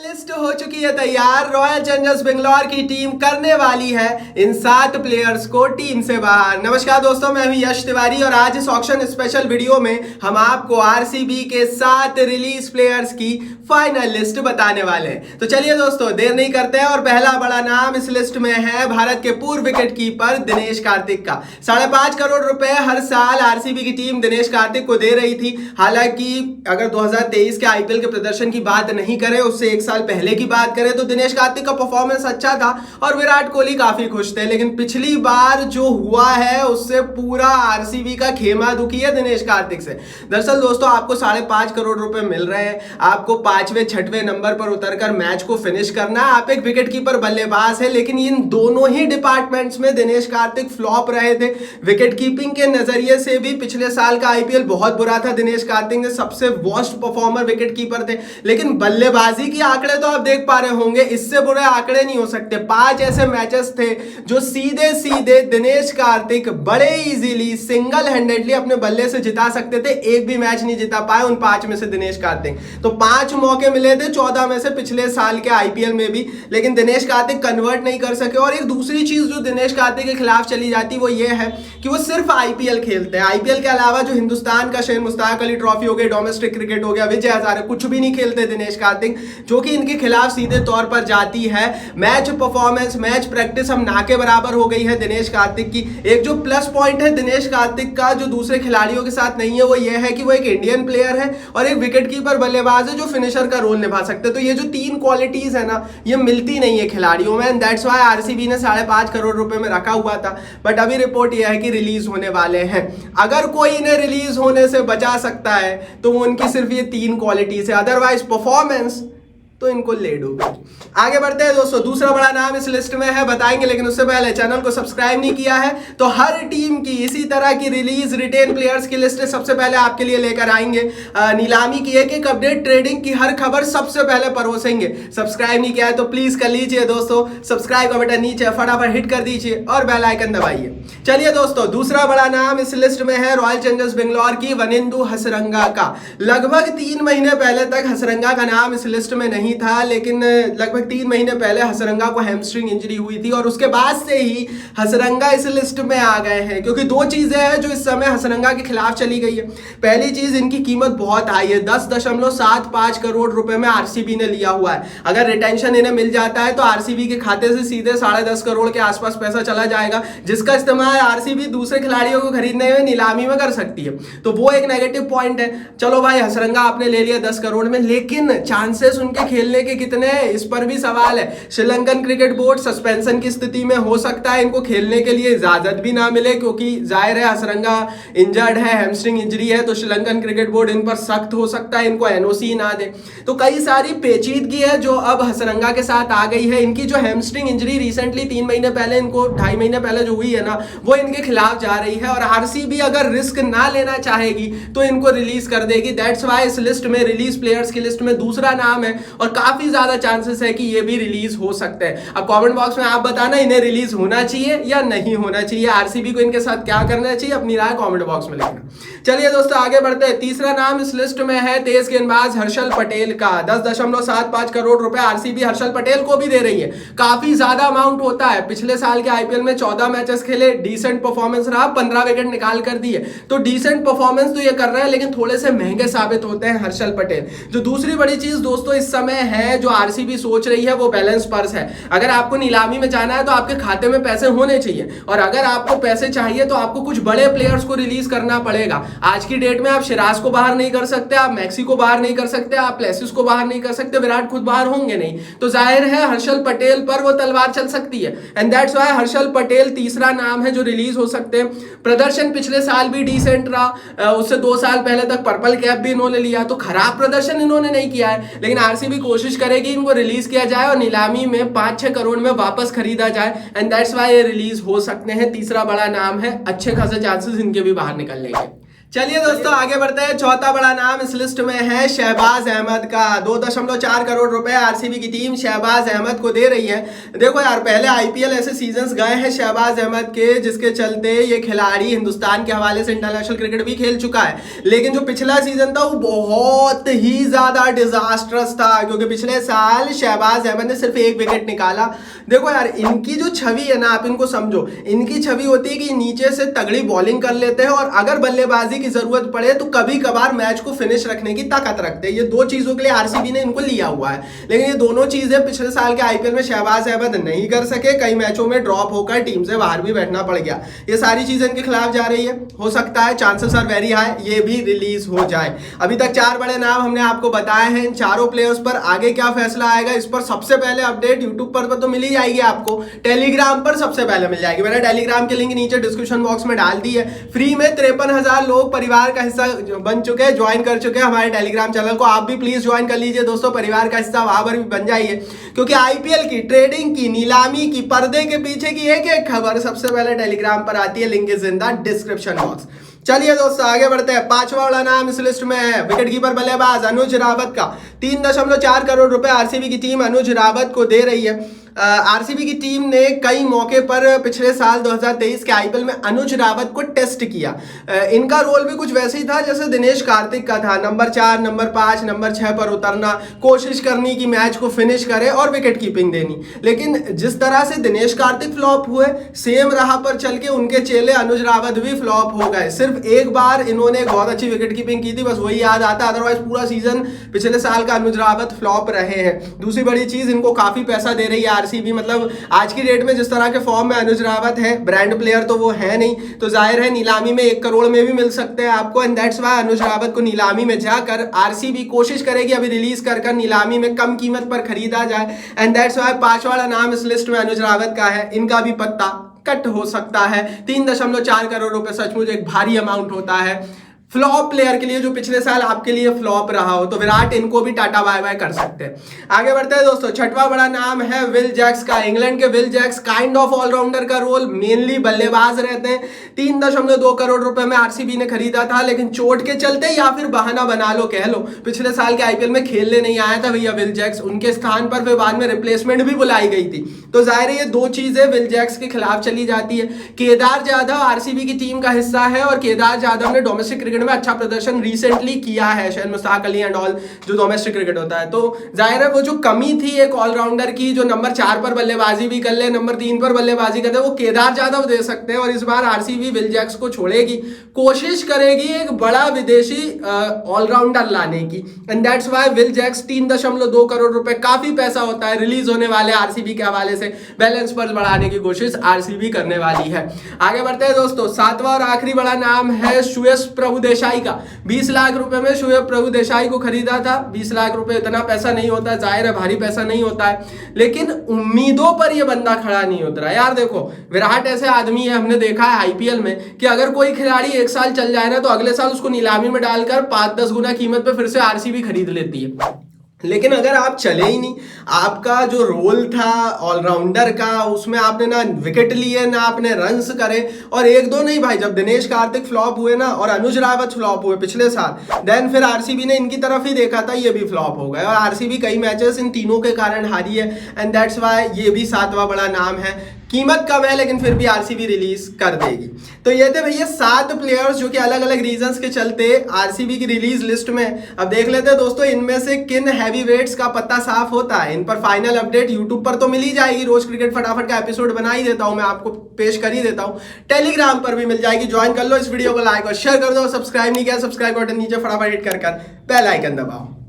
List हो चुकी है तैयार। रॉयल चैलेंजर्स बेंगलोर की टीम करने वाली है इन 7 प्लेयर्स को टीम से बाहर। नमस्कार दोस्तों, मैं हूं यश तिवारी और आज इस ऑक्शन स्पेशल वीडियो में हम आपको आरसीबी के 7 रिलीज प्लेयर्स की फाइनल लिस्ट बताने वाले हैं। तो चलिए दोस्तों, देर नहीं करते हैं और पहला बड़ा नाम इस लिस्ट में है भारत के पूर्व विकेट कीपर दिनेश कार्तिक का। 5.5 करोड़ रुपए हर साल आरसीबी की टीम दिनेश कार्तिक को दे रही थी। हालांकि अगर 2023 के आईपीएल के प्रदर्शन की बात नहीं करें, उससे एक साल पहले की बात करें तो दिनेश कार्तिक का परफॉर्मेंस अच्छा था और विराट कोहली काफी खुश थे। लेकिन पिछली बार जो हुआ है उससे पूरा आरसीबी का खेमा दुखी है दिनेश कार्तिक से। दरअसल दोस्तों, आपको 5.5 करोड़ रुपए मिल रहे हैं, आपको 5वें 6वें नंबर पर उतरकर मैच को फिनिश करना। आप एक विकेट कीपर बल्लेबाज है, लेकिन इन दोनों ही डिपार्टमेंट्स में दिनेश कार्तिक फ्लॉप रहे थे। विकेट कीपिंग के नजरिए से भी पिछले साल का आईपीएल बहुत बुरा था। दिनेश कार्तिक ने सबसे वर्स्ट परफॉर्मर विकेट कीपर थे। लेकिन बल्लेबाजी की आंकड़े तो आप देख पा रहे होंगे, इससे बुरे आंकड़े नहीं हो सकते। 5 ऐसे मैचेस थे जो सीधे सीधे दिनेश कार्तिक बड़े इजीली सिंगल हैंडेडली अपने बल्ले से जिता सकते थे। एक भी मैच नहीं जिता पाए उन 5 में से दिनेश कार्तिक। तो 5 मौके मिले थे 14 में से पिछले साल के आईपीएल में भी, लेकिन दिनेश कार्तिक कन्वर्ट नहीं कर सके। और एक दूसरी चीज जो दिनेश कार्तिक के खिलाफ चली जाती वो ये है कि वो सिर्फ आईपीएल खेलते हैं। आईपीएल के अलावा जो हिंदुस्तान का शेर मुश्ताक अली ट्रॉफी हो गई, डोमेस्टिक क्रिकेट हो गया, विजय हजारे, कुछ भी नहीं खेलते दिनेश कार्तिक, जो कि इनके खिलाफ सीधे तौर पर जाती है। मैच परफॉर्मेंस, मैच प्रैक्टिस हम ना के बराबर हो गई है दिनेश कार्तिक की। एक जो प्लस पॉइंट है दिनेश कार्तिक का जो दूसरे खिलाड़ियों के साथ नहीं है वो ये है कि वो एक इंडियन प्लेयर है और एक विकेट कीपर बल्लेबाज है जो फिनिशर का रोल निभा सकते हैं। तो ये जो 3 क्वालिटीज है ना, ये मिलती नहीं है खिलाड़ियों में। दैट्स व्हाई आरसीबी ने 5.5 करोड़ रुपए में रखा हुआ था। बट अभी रिपोर्ट यह है कि रिलीज होने वाले हैं। अगर कोई इन्हें रिलीज होने से बचा सकता है तो उनकी सिर्फ ये 3 क्वालिटीज है, अदरवाइज परफॉर्मेंस तो इनको ले डूबे। आगे बढ़ते हैं दोस्तों, दूसरा बड़ा नाम इस लिस्ट में है, बताएंगे। लेकिन उससे पहले चैनल को सब्सक्राइब नहीं किया है तो हर टीम की इसी तरह की रिलीज रिटेन प्लेयर्स की लिस्ट सबसे पहले आपके लिए लेकर आएंगे। नीलामी की एक अपडेट, ट्रेडिंग की हर खबर सबसे पहले परोसेंगे। सब्सक्राइब नहीं किया है तो प्लीज कर लीजिए दोस्तों। सब्सक्राइब का बटन नीचे फटाफट हिट कर दीजिए और बेल आइकन दबाइए। चलिए दोस्तों, दूसरा बड़ा नाम इस लिस्ट में है रॉयल चैलेंजर्स बेंगलोर की वनिंदु हसरंगा का। लगभग 3 महीने पहले तक हसरंगा का नाम इस लिस्ट में नहीं था, लेकिन लगभग 3 महीने पहले हसरंगा को हैमस्ट्रिंग इंजरी हुई थी और उसके बाद से ही हसरंगा इस लिस्ट में आ गए हैं। क्योंकि 2 चीजें हैं जो इस समय हसरंगा के खिलाफ चली गई है। पहली चीज, इनकी कीमत बहुत हाई है, 10.75 करोड़ रुपए में आरसीबी ने लिया हुआ है। अगर रिटेंशन इन्हें मिल जाता है तो आरसीबी के खाते से सीधे 10.5 करोड़ के आसपास पैसा चला जाएगा, जिसका इस्तेमाल आरसीबी दूसरे खिलाड़ियों को खरीदने में नीलामी में कर सकती है। तो वो एक नेगेटिव पॉइंट है। चलो भाई, हसरंगा आपने ले लिया 10 करोड़ में, लेकिन चांसेस उनके खेलने के कितने हैं, इस पर भी सवाल है। श्रीलंकन क्रिकेट बोर्ड सस्पेंशन की स्थिति में हो सकता है इनको खेलने के लिए इजाजत भी ना मिले, क्योंकि जाहिर है हसरंगा इंजर्ड है, हैमस्ट्रिंग इंजरी है, तो श्रीलंकन क्रिकेट बोर्ड इन पर सख्त हो सकता है, इनको एनओसी ना दे। तो कई सारी पेचीदगी है जो अब हसरंगा के साथ आ गई है। इनकी जो हैमस्ट्रिंग इंजरी रिसेंटली 3 महीने पहले, इनको 2.5 महीने पहले जो हुई है ना, वो इनके खिलाफ जा रही है और आरसीबी अगर रिस्क ना लेना चाहेगी तो इनको रिलीज कर देगी। दैट्स व्हाई इस लिस्ट में, रिलीज प्लेयर्स की लिस्ट में दूसरा नाम है और काफी ज्यादा चांसेस है कि ये भी रिलीज हो सकते हैं। अब कमेंट बॉक्स में आप बताना इन्हें रिलीज होना चाहिए या नहीं होना चाहिए, आरसीबी को इनके साथ क्या करना चाहिए, अपनी राय कमेंट बॉक्स में लिखना। चलिए दोस्तों, आगे बढ़ते हैं। तीसरा नाम इस लिस्ट में है तेज गेंदबाज हर्षल पटेल का। 10.75 करोड़ रुपए आरसीबी हर्षल पटेल को भी दे रही है। काफी ज्यादा अमाउंट होता है। पिछले साल के आईपीएल में 14 मैचेस खेले, डिसेंट परफॉर्मेंस रहा, 15 विकेट निकाल कर दिए। तो डिसेंट परफॉर्मेंस तो ये कर रहे हैं, लेकिन थोड़े से महंगे साबित होते हैं हर्षल पटेल। जो दूसरी बड़ी चीज दोस्तों इस समय है जो आरसीबी सोच रही है वो बैलेंस पर्स है। अगर आपको नीलामी में जाना है तो आपके खाते में पैसे होने चाहिए, और अगर आपको पैसे चाहिए तो आपको कुछ बड़े प्लेयर्स को रिलीज करना पड़ेगा। आज की डेट में आप सिराज को बाहर नहीं कर सकते, आप मैक्सी को बाहर नहीं कर सकते, आप प्लेसिस को बाहर नहीं कर सकते, विराट खुद बाहर होंगे नहीं। तो जाहिर है हर्षल पटेल पर वो तलवार चल सकती है, and that's why Harshal Patel तीसरा नाम है जो रिलीज हो सकते हैं। प्रदर्शन पिछले साल भी डिसेंट रहा, उससे 2 साल पहले तक पर्पल कैप भी इन्होंने लिया, तो खराब प्रदर्शन इन्होंने नहीं किया है। लेकिन आरसीबी कोशिश करेगी इनको रिलीज किया जाए और नीलामी में 5-6 करोड़ में वापस खरीदा जाए, एंड दैट्स व्हाई ये रिलीज हो सकते हैं। तीसरा बड़ा नाम है, अच्छे खासे चांसेस इनके भी बाहर निकलने के। चलिए दोस्तों आगे बढ़ते हैं। चौथा बड़ा नाम इस लिस्ट में है शहबाज अहमद का। 2.4 करोड़ रुपए आरसीबी की टीम शहबाज अहमद को दे रही है। देखो यार, पहले आईपीएल ऐसे सीजन्स गए हैं शहबाज अहमद के जिसके चलते ये खिलाड़ी हिंदुस्तान के हवाले से इंटरनेशनल क्रिकेट भी खेल चुका है, लेकिन जो पिछला सीजन था वो बहुत ही ज्यादा डिजास्टरस था, क्योंकि पिछले साल शहबाज अहमद ने सिर्फ 1 विकेट निकाला। देखो यार, इनकी जो छवि है ना, आप इनको समझो, इनकी छवि होती है कि नीचे से तगड़ी बॉलिंग कर लेते हैं और अगर बल्लेबाजी की जरूरत पड़े तो कभी कभार मैच को फिनिश रखने की ताकत रखते हैं। ये 2 चीजों के लिए आरसीबी ने इनको लिया हुआ है, लेकिन ये दोनों चीजें पिछले साल के आईपीएल में शहबाज अहमद नहीं कर सके। कई मैचों में ड्रॉप होकर टीम से बाहर भी बैठना पड़ गया। ये सारी चीजें इनके खिलाफ जा रही है। हो सकता है, चांसेस आर वेरी हाई, ये भी रिलीज हो जाए। अभी तक 4 बड़े नाम हमने आपको बताए हैं। इन चारों प्लेयर्स पर आगे क्या फैसला आएगा, इस पर सबसे पहले अपडेट यूट्यूब पर तो मिल ही जाएगी आपको, टेलीग्राम पर सबसे पहले मिल जाएगी। मैंने टेलीग्राम की लिंक नीचे डिस्क्रिप्शन बॉक्स में डाल दी है। फ्री में 53,000 लोग परिवार का हिस्सा बन चुके हैं, ज्वाइन कर चुके हैं हमारे टेलीग्राम चैनल को। आप भी प्लीज ज्वाइन कर लीजिए दोस्तों, परिवार का हिस्सा वहां पर भी बन जाइए, क्योंकि आईपीएल की, ट्रेडिंग की, नीलामी की, पर्दे के पीछे की एक एक खबर सबसे पहले टेलीग्राम पर आती है। Link is in the description box. चलिए दोस्तों आगे बढ़ते हैं। 5वां वाला नाम इस लिस्ट में है विकेटकीपर बल्लेबाज अनुज रावत का। 3.4 करोड़ रुपए आरसीबी की टीम अनुज रावत को दे रही है। आरसीबी की टीम ने कई मौके पर पिछले साल 2023 के आईपीएल में अनुज रावत को टेस्ट किया। इनका रोल भी कुछ वैसे ही था जैसे दिनेश कार्तिक का था। नंबर 4, नंबर 5, नंबर 6 पर उतरना, कोशिश करनी कि मैच को फिनिश करे और विकेट कीपिंग देनी। लेकिन जिस तरह से दिनेश कार्तिक फ्लॉप हुए, सेम राह पर चल के उनके चेले अनुज रावत भी फ्लॉप हो गए। सिर्फ एक बार इन्होंने बहुत अच्छी विकेट कीपिंग की थी, बस वही याद आता, अदरवाइज पूरा सीजन पिछले साल का अनुज रावत फ्लॉप रहे हैं। दूसरी बड़ी चीज, इनको काफी पैसा दे रही है आरसीबी। मतलब आज की डेट में जिस तरह के फॉर्म में अनुज रावत है, ब्रांड प्लेयर तो वो है नहीं, तो जाहिर है नीलामी में 1 करोड़ में भी मिल सकते हैं आपको। एंड दैट्स व्हाई अनुज रावत को नीलामी में जाकर आरसीबी कोशिश करेगी अभी रिलीज कर नीलामी में कम कीमत पर खरीदा जाए। एंड दैट्स व्हाई 5वां वाला नाम इस लिस्ट में अनुज रावत का है। इनका भी पत्ता कट हो सकता है। 3.4 करोड़ रुपए सचमुच एक भारी अमाउंट होता है फ्लॉप प्लेयर के लिए, जो पिछले साल आपके लिए फ्लॉप रहा हो। तो विराट इनको भी टाटा बाय बाय कर सकते हैं। आगे बढ़ते हैं दोस्तों। 6वां बड़ा नाम है विल जैक्स का। इंग्लैंड के Will Jacks kind of allrounder का रोल, मेनली बल्लेबाज रहते हैं। 3.2 करोड़ रुपए में आरसीबी ने खरीदा था, लेकिन चोट के चलते या फिर बहाना बना लो, कह लो, पिछले साल के आईपीएल में खेलने नहीं आया था भैया विल जैक्स। उनके स्थान पर फिर बाद में रिप्लेसमेंट भी बुलाई गई थी। तो जाहिर है ये 2 चीजें विल जैक्स के खिलाफ चली जाती है। केदार जाधव आरसीबी की टीम का हिस्सा है और केदार जाधव ने डोमेस्टिक क्रिकेट में अच्छा प्रदर्शन रिसेंटली किया है, शायद मुश्ताक अली एंड ऑल, जो डोमेस्टिक क्रिकेट होता है। तो जाहिर है वो जो कमी थी एक ऑलराउंडर की, जो नंबर 4 पर बल्लेबाजी भी कर ले, नंबर 3 पर बल्लेबाजी कर ले, वो केदार जाधव दे सकते हैं। और इस बार आरसीबी विल जैक्स को छोड़ेगी, कोशिश करेगी एक बड़ा विदेशी ऑलराउंडर लाने की। And that's why Will Jacks 3.2 crore रुपए काफी पैसा होता है। रिलीज होने वाले आरसीबी के हवाले से बैलेंस पर बढ़ाने की कोशिश आरसीबी करने वाली है। आगे बढ़ते हैं दोस्तों। 7वां और आखिरी बड़ा नाम है सुयश प्रभुदेसाई का। 20 लाख रुपए में शोएब प्रभुदेसाई को खरीदा था। 20 लाख रुपए इतना पैसा नहीं होता, जाहिर है भारी पैसा नहीं होता है, लेकिन उम्मीदों पर यह बंदा खड़ा नहीं उतरा। यार देखो, विराट ऐसे आदमी है, हमने देखा है आईपीएल में कि अगर कोई खिलाड़ी 1 साल चल जाए ना, तो अगले साल उसको नीलामी में डालकर 5-10 गुना कीमत पे फिर से आरसीबी खरीद लेती है। लेकिन अगर आप चले ही नहीं, आपका जो रोल था ऑलराउंडर का, उसमें आपने ना विकेट लिए ना आपने रन्स करे, और 1-2 नहीं भाई, जब दिनेश कार्तिक फ्लॉप हुए ना और अनुज रावत फ्लॉप हुए पिछले साल, देन फिर आरसीबी ने इनकी तरफ ही देखा था, ये भी फ्लॉप हो गए और आरसीबी कई मैचेस इन तीनों के कारण हारी है। एंड दैट्स व्हाई ये भी 7वां बड़ा नाम है। कीमत कम है लेकिन फिर भी आरसीबी रिलीज कर देगी। तो ये थे भैया 7 प्लेयर्स जो कि अलग अलग रीजंस के चलते आरसीबी की रिलीज लिस्ट में। अब देख लेते हैं दोस्तों इनमें से किन हैवी वेट्स का पत्ता साफ होता है। इन पर फाइनल अपडेट यूट्यूब पर तो मिल ही जाएगी, रोज क्रिकेट फटाफट का एपिसोड बना ही देता हूं मैं, आपको पेश कर ही देता हूं। टेलीग्राम पर भी मिल जाएगी, ज्वाइन कर लो, इस वीडियो को लाइक और शेयर कर दो। सब्सक्राइब नहीं किया, सब्सक्राइब बटन नीचे फटाफट हिट कर बेल आइकन दबाओ।